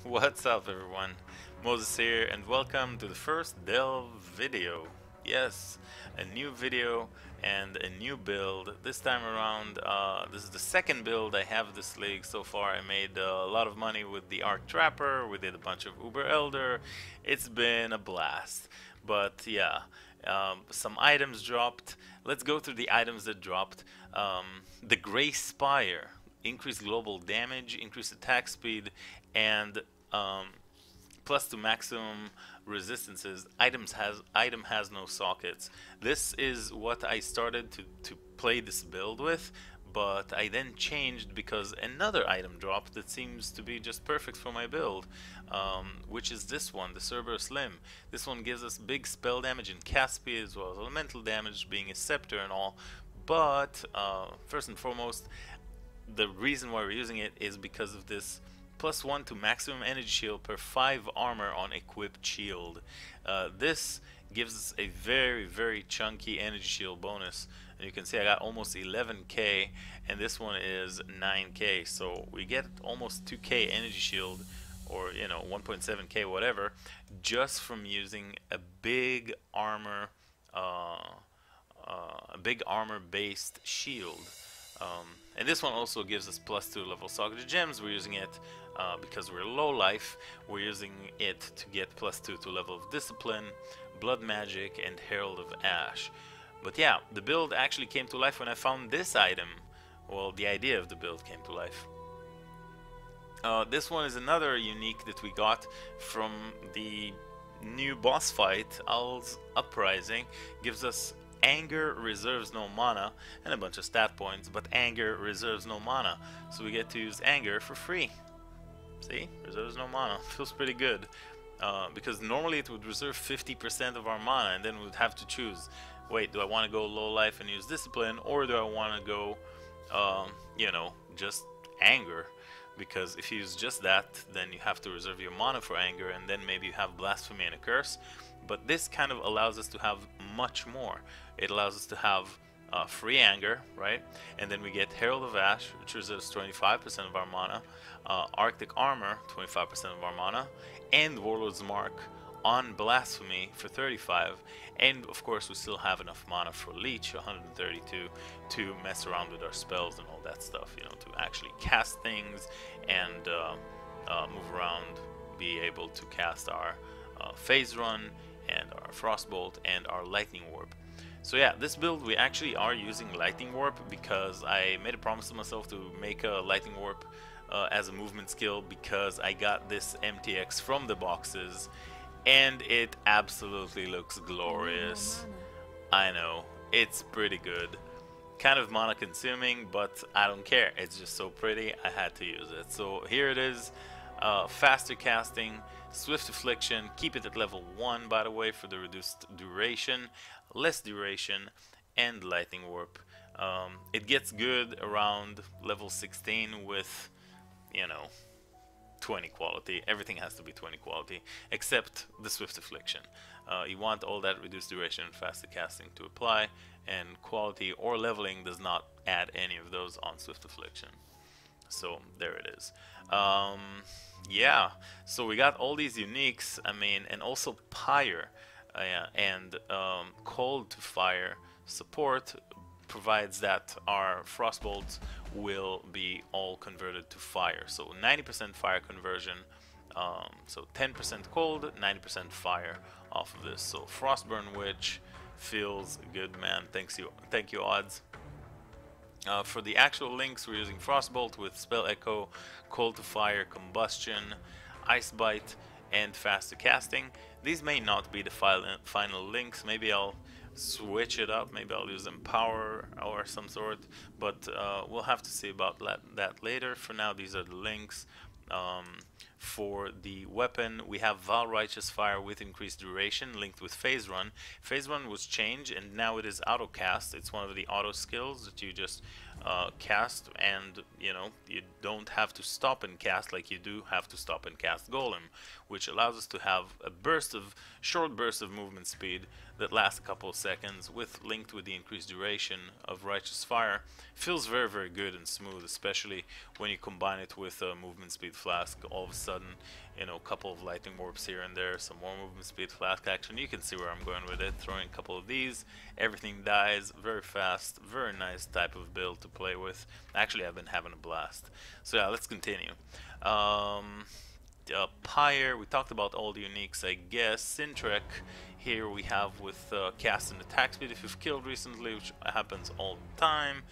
What's up, everyone? Moses here, and welcome to the first delve video. Yes, a new video and a new build. This time around, this is the second build I have this league so far. I made a lot of money with the Arc Trapper. We did a bunch of Uber Elder. It's been a blast. But yeah, some items dropped. Let's go through the items that dropped. The Gray Spire. Increased global damage, increased attack speed, and um, plus to maximum resistances. Item has no sockets. This is what I started to play this build with, but I then changed because another item dropped that seems to be just perfect for my build, which is this one, the Cerberus Limb. This one gives us big spell damage and cast speed as well as elemental damage, being a scepter and all. But first and foremost, the reason why we're using it is because of this +1 to maximum energy shield per 5 armor on equipped shield. This gives us a very chunky energy shield bonus, and you can see I got almost 11k, and this one is 9k, so we get almost 2k energy shield, or 1.7k whatever, just from using a big armor based shield. And this one also gives us +2 level socket gems. We're using it because we're low life. We're using it to get +2 to level of discipline, blood magic, and herald of ash. But yeah, the build actually came to life when I found this item. Well, the idea of the build came to life. This one is another unique that we got from the new boss fight, Owl's Uprising. Gives us Anger reserves no mana and a bunch of stat points, but Anger reserves no mana, so we get to use Anger for free. See, reserves no mana. Feels pretty good, because normally it would reserve 50% of our mana, and then we'd have to choose, wait, do I want to go low life and use Discipline, or do I want to go just Anger? Because if you use just that, then you have to reserve your mana for Anger, and then maybe you have Blasphemy and a Curse. But this kind of allows us to have much more. It allows us to have free Anger, right? And then we get Herald of Ash, which reserves 25% of our mana, Arctic Armor, 25% of our mana, and Warlord's Mark on Blasphemy for 35. And of course we still have enough mana for Leech, 132, to mess around with our spells and all that stuff, to actually cast things and move around, be able to cast our Phase Run and our Frostbolt and our Lightning Warp. So yeah, this build we actually are using Lightning Warp because I made a promise to myself to make a Lightning Warp as a movement skill, because I got this MTX from the boxes and it absolutely looks glorious. I know, it's pretty good. Kind of mana consuming, but I don't care, it's just so pretty, I had to use it. So here it is. Faster casting, Swift Affliction, keep it at level 1 by the way for the reduced duration, less duration, and Lightning Warp. It gets good around level 16 with 20 quality. Everything has to be 20 quality except the Swift Affliction. You want all that reduced duration and faster casting to apply, and quality or leveling does not add any of those on Swift Affliction. So there it is. Yeah, so we got all these uniques, and also Pyre and Cold to Fire support provides that our Frostbolts will be all converted to fire. So 90% fire conversion, so 10% cold, 90% fire off of this. So FROSTBURN, which feels good, man. Thank you, odds. For the actual links, we're using Frostbolt with Spell Echo, Cold to Fire, Combustion, Ice Bite, and Faster Casting. These may not be the final links. Maybe I'll switch it up. Maybe I'll use Empower or some sort. But we'll have to see about that later. For now, these are the links. For the weapon, we have Val Righteous Fire with increased duration linked with Phase Run. Phase Run was changed and now it is auto cast. It's one of the auto skills that you just cast, and you know, you don't have to stop and cast like you do have to stop and cast Golem, which allows us to have a short burst of movement speed that lasts a couple of seconds, linked with the increased duration of Righteous Fire. Feels very, very good and smooth, especially when you combine it with a movement speed flask. All of a sudden, you know, a couple of lightning warps here and there, some more movement speed flask action. You can see where I'm going with it. Throwing a couple of these, everything dies very fast. Very nice type of build to play with. Actually, I've been having a blast. So yeah, let's continue. Pyre, we talked about all the uniques, I guess. Sintrek, here we have with cast and attack speed if you've killed recently, which happens all the time.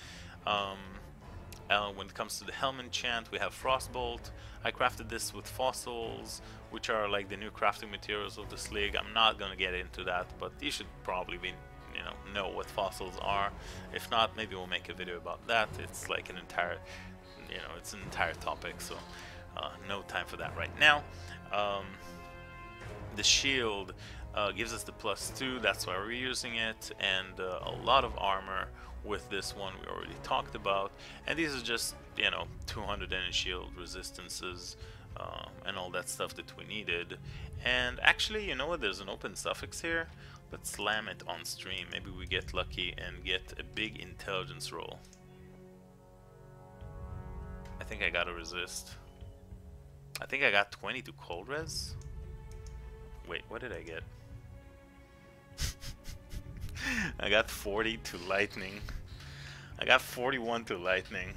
When it comes to the Helm enchant, we have FrostBolt. I crafted this with fossils, which are like the new crafting materials of this league. I'm not gonna get into that, but you should probably know what fossils are. If not, maybe we'll make a video about that. It's like an entire, it's an entire topic, so no time for that right now. The shield gives us the +2, that's why we're using it, and a lot of armor with this one we already talked about. And these are just, 200 energy shield resistances and all that stuff that we needed. And actually, you know what, there's an open suffix here. Let's slam it on stream. Maybe we get lucky and get a big intelligence roll. I think I gotta resist. I think I got 20 to cold res. Wait, what did I get? I got 40 to lightning. I got 41 to lightning.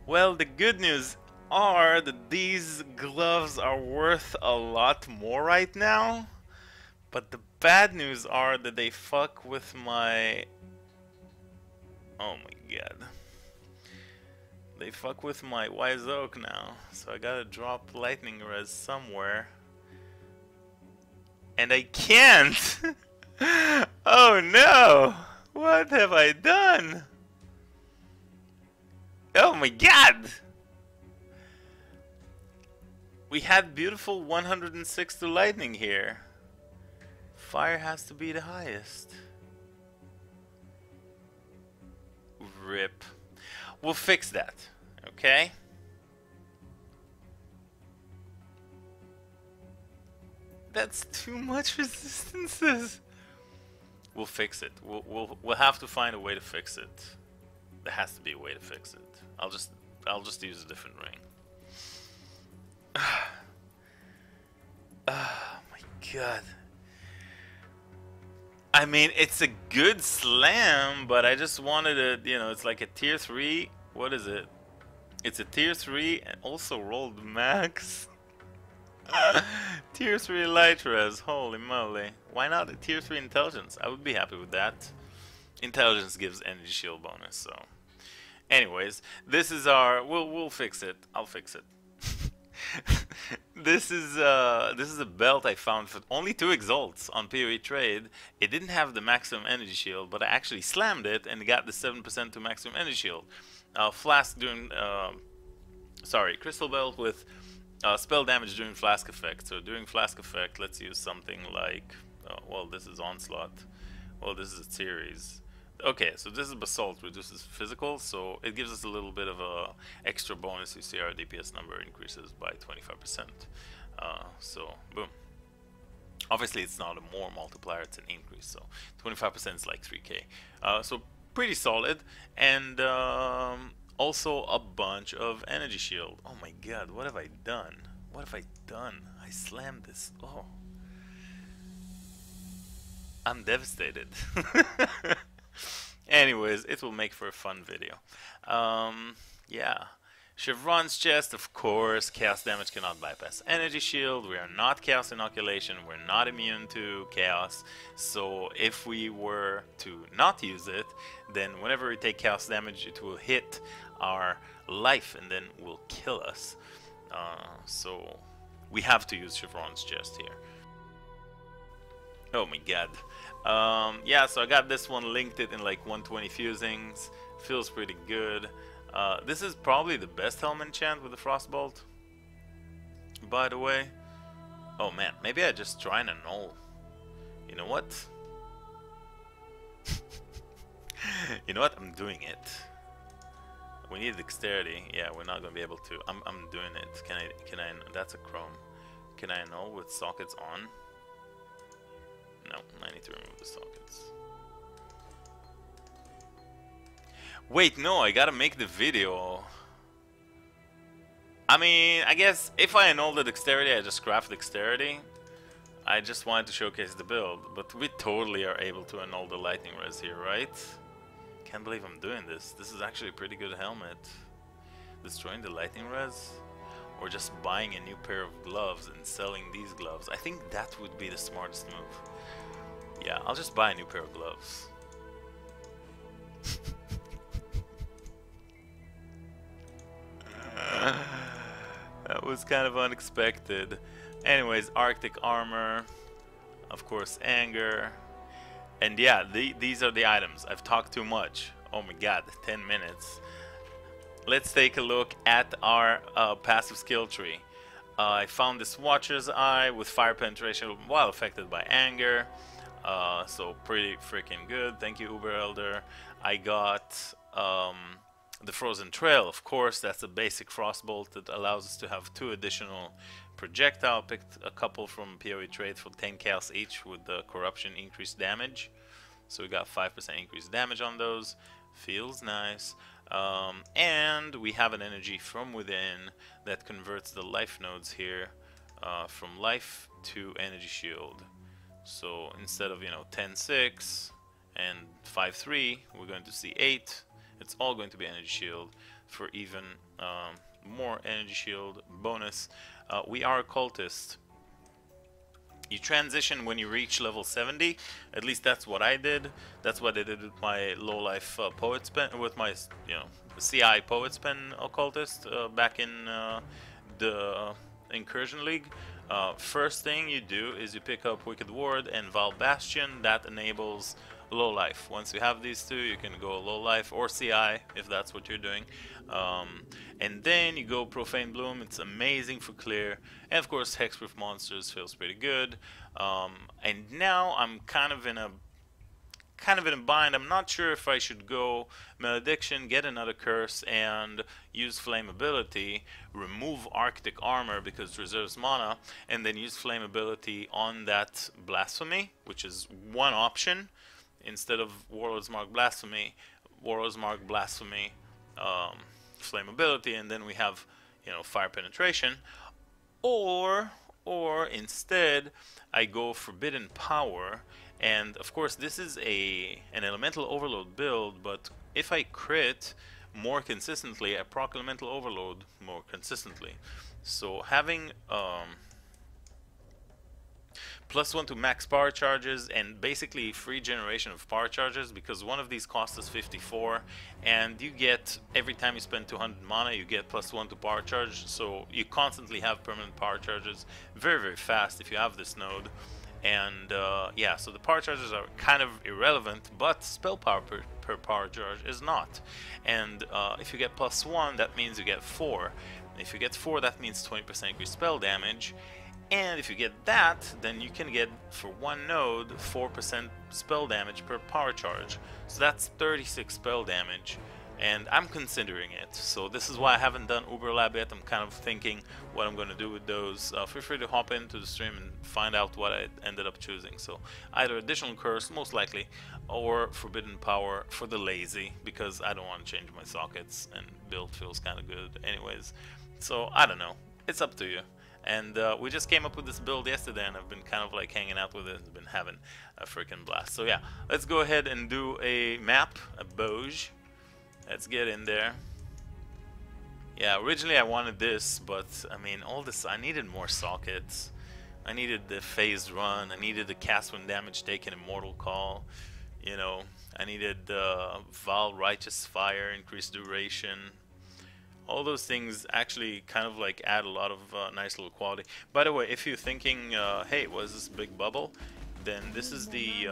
Well, the good news are that these gloves are worth a lot more right now. But the bad news are that they fuck with my... Oh my god. They fuck with my Wise Oak now. So I gotta drop lightning res somewhere. And I can't! Oh no! What have I done? Oh my god! We had beautiful 106 to lightning here. Fire has to be the highest. RIP. We'll fix that, okay? That's too much resistances. We'll fix it. We'll have to find a way to fix it. There has to be a way to fix it. I'll just use a different ring. Oh my god. I mean, it's a good slam, but I just wanted to, it's like a tier 3. What is it? It's a tier 3 and also rolled max. Tier 3 light res, holy moly. Why not a tier 3 intelligence? I would be happy with that. Intelligence gives energy shield bonus, so. Anyways, this is our... We'll fix it. I'll fix it. This is a belt I found for only 2 exalts on PoE trade. It didn't have the maximum energy shield, but I actually slammed it and got the 7% to maximum energy shield. Flask during... sorry, crystal belt with... spell damage during flask effect. So during flask effect, let's use something like, well, this is onslaught. Well, this is a series. Okay, so this is basalt, reduces physical, so it gives us a little bit of a extra bonus. You see our DPS number increases by 25%. So boom. Obviously, it's not a more multiplier; it's an increase. So 25% is like 3k. So pretty solid, and also a bunch of energy shield. Oh my god, what have I done? What have I done? I slammed this. Oh. I'm devastated. Anyways, it will make for a fun video. Yeah. Chevron's chest, of course. Chaos damage cannot bypass energy shield. We are not chaos inoculation. We're not immune to chaos. So if we were to not use it, then whenever we take chaos damage, it will hit our life and then will kill us. So we have to use Chevron's chest here. Oh my god. Yeah, so I got this one, linked it in like 120 fusings. Feels pretty good. This is probably the best helm enchant with the FrostBolt, by the way. Oh man, maybe I just try and annul. You know what? You know what? I'm doing it. We need dexterity. Yeah, we're not gonna be able to. I'm doing it. Can I? That's a chrome. Can I annul with sockets on? No, I need to remove the sockets. Wait, no, I gotta make the video. I mean, I guess if I annul the dexterity, I just craft dexterity. I just wanted to showcase the build, but we totally are able to annul the lightning res here, right? Can't believe I'm doing this. This is actually a pretty good helmet. Destroying the lightning res? Or just buying a new pair of gloves and selling these gloves. I think that would be the smartest move. Yeah, I'll just buy a new pair of gloves. That was kind of unexpected. Anyways, Arctic armor, of course, anger, and yeah, these are the items. I've talked too much. Oh my god, 10 minutes. Let's take a look at our passive skill tree. I found this Watcher's Eye with fire penetration while affected by anger, so pretty freaking good. Thank you, Uber Elder. I got the Frozen Trail, of course. That's a basic FrostBolt that allows us to have 2 additional projectile. Picked a couple from PoE trade for 10 chaos each with the corruption increased damage. So we got 5% increased damage on those. Feels nice. And we have an energy from within that converts the life nodes here from life to energy shield. So instead of 10-6 and 5-3, we're going to see 8. It's all going to be energy shield for even more energy shield bonus. We are Occultist. You transition when you reach level 70. At least that's what I did. That's what I did with my low life Poet's Pen, with my CI Poet's Pen Occultist back in the Incursion League. First thing you do is you pick up Wicked Ward and Val Bastion. That enables low life. Once you have these two, you can go low life or CI if that's what you're doing. And then you go Profane Bloom. It's amazing for clear. And of course, Hexproof Monsters feels pretty good. And now I'm kind of in a bind. I'm not sure if I should go Malediction, get another curse, and use Flammability, remove Arctic Armor because it reserves mana, and then use Flammability on that Blasphemy, which is one option. Instead of Warlord's Mark Blasphemy, Flammability, and then we have fire penetration. Or instead I go Forbidden Power. And of course this is an elemental overload build, but if I crit more consistently, I proc elemental overload more consistently. So having +1 to max power charges and basically free generation of power charges, because one of these costs us 54, and you get, every time you spend 200 mana, you get +1 to power charge, so you constantly have permanent power charges very, very fast if you have this node. And yeah, so the power charges are kind of irrelevant, but spell power per power charge is not. And if you get +1, that means you get 4. And if you get 4, that means 20% increased spell damage. And if you get that, then you can get, for one node, 4% spell damage per power charge. So that's 36 spell damage. And I'm considering it, so this is why I haven't done Uber Lab yet. I'm kind of thinking what I'm going to do with those. Feel free to hop into the stream and find out what I ended up choosing. So either additional curse, most likely, or forbidden power for the lazy, because I don't want to change my sockets and build feels kind of good anyways. So I don't know, it's up to you. And we just came up with this build yesterday, and I've been kind of like hanging out with it. I've been having a freaking blast. So yeah, let's go ahead and do a map, a Bauge. Let's get in there. Yeah, originally I wanted this, but I mean, all this, I needed more sockets. I needed the phased run. I needed the cast when damage taken, immortal call. You know, I needed Val Righteous Fire, increased duration. All those things actually kind of like add a lot of nice little quality. By the way, if you're thinking, hey, what is this big bubble? Then this is the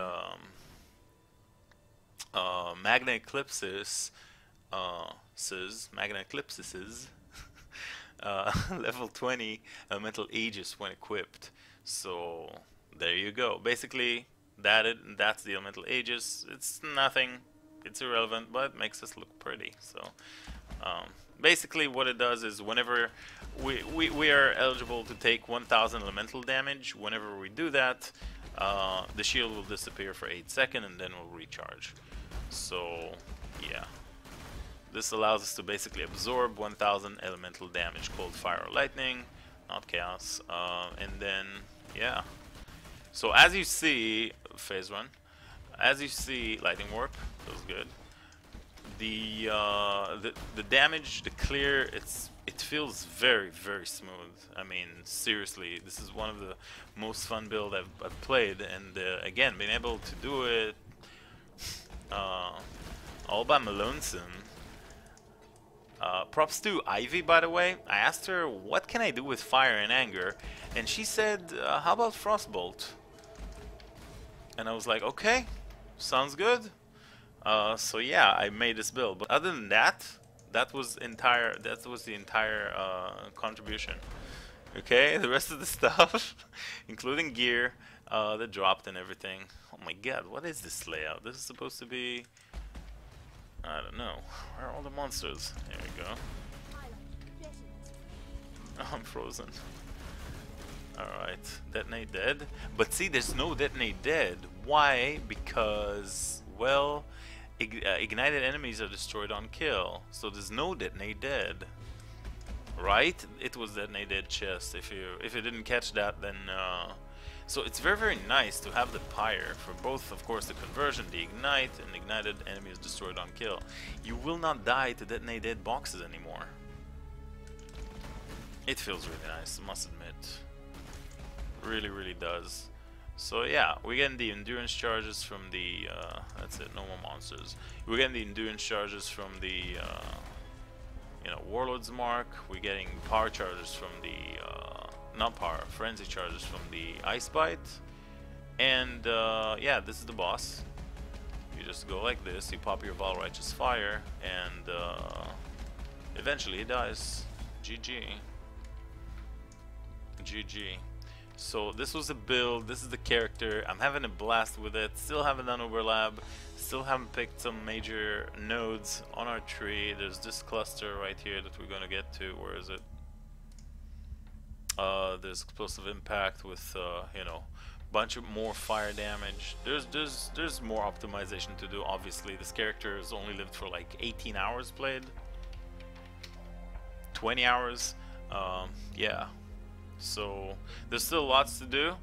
Magna Eclipses. Level 20 elemental aegis when equipped. So there you go. Basically that's the elemental aegis. It's nothing, it's irrelevant, but it makes us look pretty. So Basically what it does is whenever we are eligible to take 1000 elemental damage, whenever we do that, the shield will disappear for 8 seconds and then will recharge. So yeah, this allows us to basically absorb 1000 elemental damage, cold, fire, or lightning, not chaos. And then yeah, so as you see, phase 1, as you see, lightning warp feels good. The damage, the clear, it feels very, very smooth. I mean, seriously, this is one of the most fun build I've played, and again, being able to do it all by my lonesome. Props to Ivy, by the way. I asked her what can I do with fire and anger, and she said, how about FrostBolt? And I was like, okay, sounds good. So yeah, I made this build. But other than that, that was the entire contribution. Okay, the rest of the stuff, including gear, that dropped and everything. Oh my god, what is this layout? This is supposed to be, I don't know. Where are all the monsters? Here we go. Oh, I'm frozen. Alright, detonate dead. But see, there's no detonate dead. Why? Because, well, ignited enemies are destroyed on kill. So there's no detonate dead. Right? It was detonate dead chest. If you didn't catch that, then so it's very, very nice to have the pyre for both, of course, the conversion, the ignite, and ignited enemies destroyed on kill. You will not die to detonate dead boxes anymore. It feels really nice, I must admit. Really, really does. So yeah, we're getting the endurance charges from the that's it, no more monsters. We're getting the endurance charges from the Warlord's Mark. We're getting power charges from the not power, frenzy charges from the Ice Bite. And yeah, this is the boss. You just go like this, you pop your Val Righteous Fire, and eventually he dies. GG. GG. So this was a build, this is the character, I'm having a blast with it, still haven't done overlap, still haven't picked some major nodes on our tree. There's this cluster right here that we're gonna get to. Where is it? There's explosive impact with bunch of more fire damage. There's more optimization to do. Obviously this character has only lived for like 18 hours played, 20 hours. Yeah. So there's still lots to do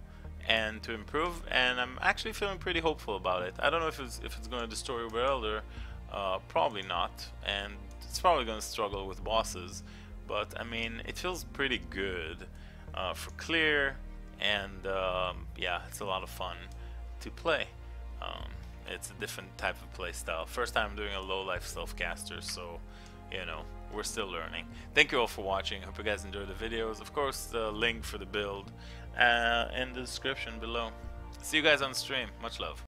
and to improve, and I'm actually feeling pretty hopeful about it. I don't know if it's going to destroy Uber Elder, probably not, and it's probably going to struggle with bosses. But I mean, it feels pretty good for clear, and yeah, it's a lot of fun to play. It's a different type of play style. First time doing a low life self-caster, so we're still learning. Thank you all for watching. Hope you guys enjoyed the videos. Of course, the link for the build in the description below. See you guys on stream. Much love.